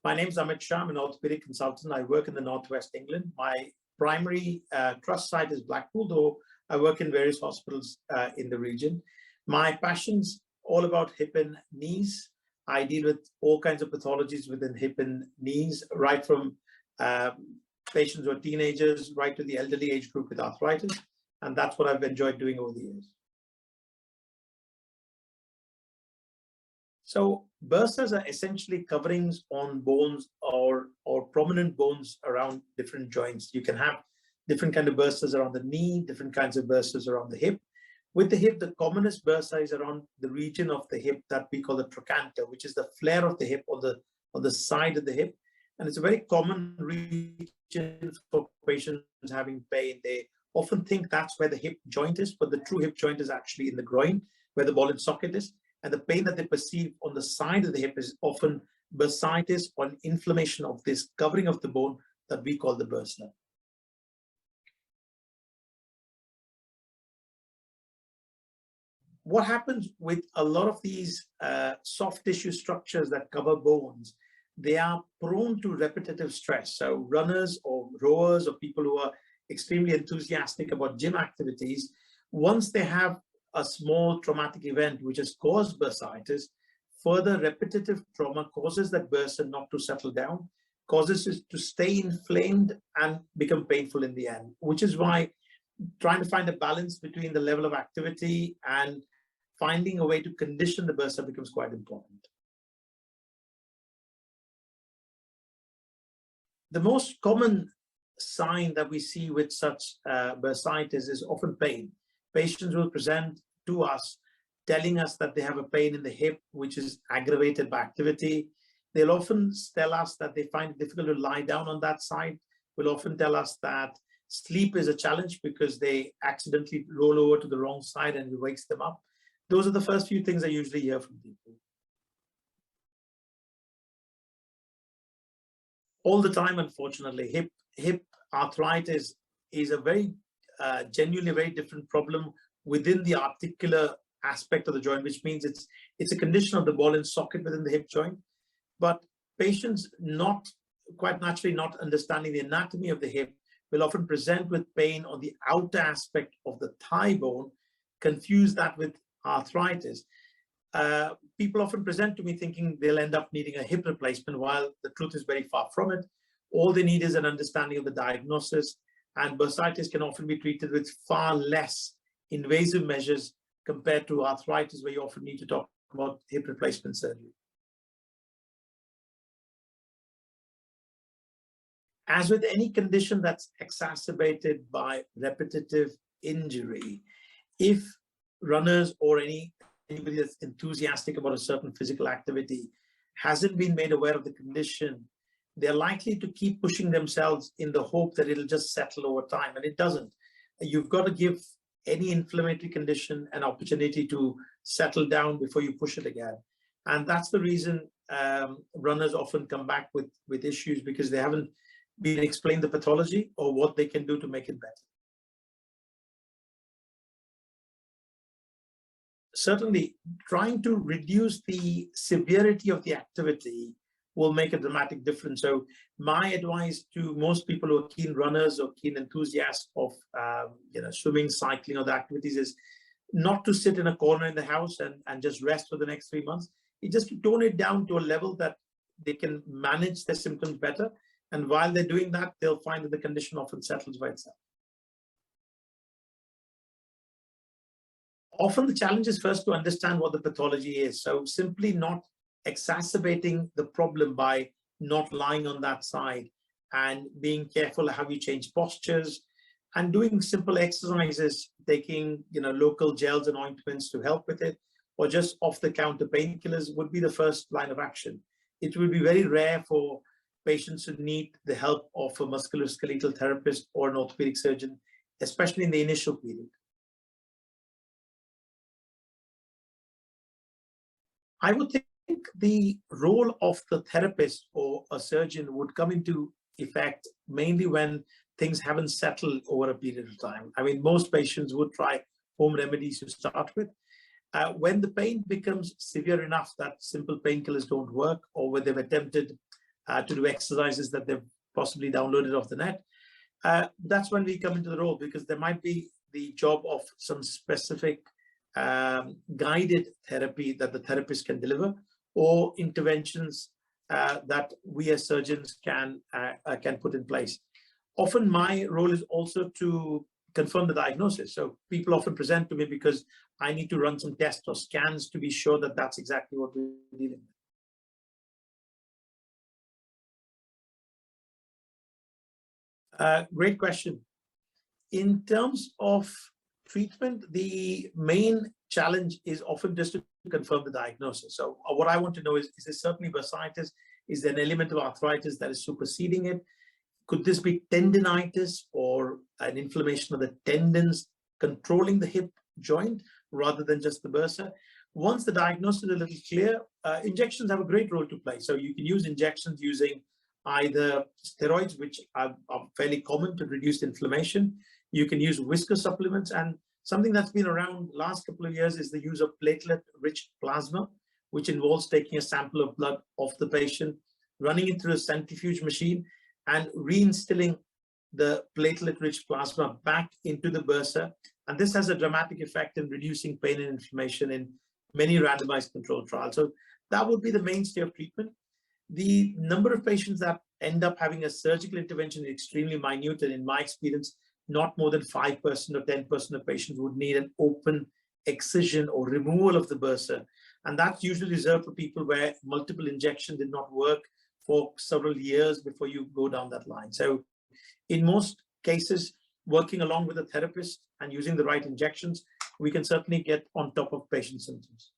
My name is Amit Shah. I'm an orthopedic consultant. I work in the Northwest England. My primary trust site is Blackpool, though I work in various hospitals in the region. My passion's all about hip and knees. I deal with all kinds of pathologies within hip and knees, right from patients who are teenagers, right to the elderly age group with arthritis. And that's what I've enjoyed doing over the years. So bursas are essentially coverings on bones or prominent bones around different joints. You can have different kinds of bursas around the knee, different kinds of bursas around the hip. With the hip, the commonest bursa is around the region of the hip that we call the trochanter, which is the flare of the hip on the side of the hip. And it's a very common region for patients having pain. They often think that's where the hip joint is, but the true hip joint is actually in the groin, where the ball and socket is. And the pain that they perceive on the side of the hip is often bursitis or inflammation of this covering of the bone that we call the bursa. What happens with a lot of these soft tissue structures that cover bones, they are prone to repetitive stress. So runners or rowers or people who are extremely enthusiastic about gym activities, once they have a small traumatic event which has caused bursitis, further repetitive trauma causes that bursa not to settle down, causes it to stay inflamed and become painful in the end, which is why trying to find a balance between the level of activity and finding a way to condition the bursa becomes quite important. The most common sign that we see with such bursitis is often pain. Patients will present to us telling us that they have a pain in the hip, which is aggravated by activity. They'll often tell us that they find it difficult to lie down on that side. Will often tell us that sleep is a challenge because they accidentally roll over to the wrong side and it wakes them up. Those are the first few things I usually hear from people. All the time, unfortunately, hip arthritis is a very genuinely very different problem within the articular aspect of the joint, which means it's a condition of the ball and socket within the hip joint. But patients not quite naturally not understanding the anatomy of the hip will often present with pain on the outer aspect of the thigh bone, confuse that with arthritis. People often present to me thinking they'll end up needing a hip replacement, while the truth is very far from it. All they need is an understanding of the diagnosis, and bursitis can often be treated with far less invasive measures compared to arthritis, where you often need to talk about hip replacement surgery. As with any condition that's exacerbated by repetitive injury, if runners or anybody that's enthusiastic about a certain physical activity hasn't been made aware of the condition, they're likely to keep pushing themselves in the hope that it'll just settle over time, and it doesn't. You've got to give any inflammatory condition an opportunity to settle down before you push it again. And that's the reason runners often come back with issues, because they haven't been explained the pathology or what they can do to make it better. Certainly, trying to reduce the severity of the activity will make a dramatic difference. So my advice to most people who are keen runners or keen enthusiasts of swimming, cycling, or the activities is not to sit in a corner in the house and just rest for the next 3 months. It's just to tone it down to a level that they can manage their symptoms better. And while they're doing that, they'll find that the condition often settles by itself. Often the challenge is first to understand what the pathology is. So simply not exacerbating the problem by not lying on that side, and being careful how you change postures, and doing simple exercises, taking local gels and ointments to help with it, or just off-the-counter painkillers would be the first line of action. It will be very rare for patients who need the help of a musculoskeletal therapist or an orthopedic surgeon, especially in the initial period. I would think the role of the therapist or a surgeon would come into effect mainly when things haven't settled over a period of time. I mean, most patients would try home remedies to start with. When the pain becomes severe enough that simple painkillers don't work, or when they've attempted to do exercises that they've possibly downloaded off the net. That's when we come into the role, because there might be the job of some specific guided therapy that the therapist can deliver, or interventions that we as surgeons can put in place. Often my role is also to confirm the diagnosis. So people often present to me because I need to run some tests or scans to be sure that that's exactly what we're dealing with. Great question. In terms of treatment, the main challenge is often just to confirm the diagnosis. So what I want to know is this certainly bursitis? Is there an element of arthritis that is superseding it? Could this be tendinitis or an inflammation of the tendons controlling the hip joint rather than just the bursa? Once the diagnosis is a little clear, injections have a great role to play. So you can use injections using either steroids, which are fairly common to reduce inflammation. You can use viscous supplements, and something that's been around last couple of years is the use of platelet-rich plasma, which involves taking a sample of blood off the patient, running it through a centrifuge machine, and reinstilling the platelet-rich plasma back into the bursa. And this has a dramatic effect in reducing pain and inflammation in many randomized controlled trials. So that would be the mainstay of treatment. The number of patients that end up having a surgical intervention is extremely minute, and in my experience, not more than 5% or 10% of patients would need an open excision or removal of the bursa. And that's usually reserved for people where multiple injections did not work for several years before you go down that line. So in most cases, working along with a therapist and using the right injections, we can certainly get on top of patient symptoms.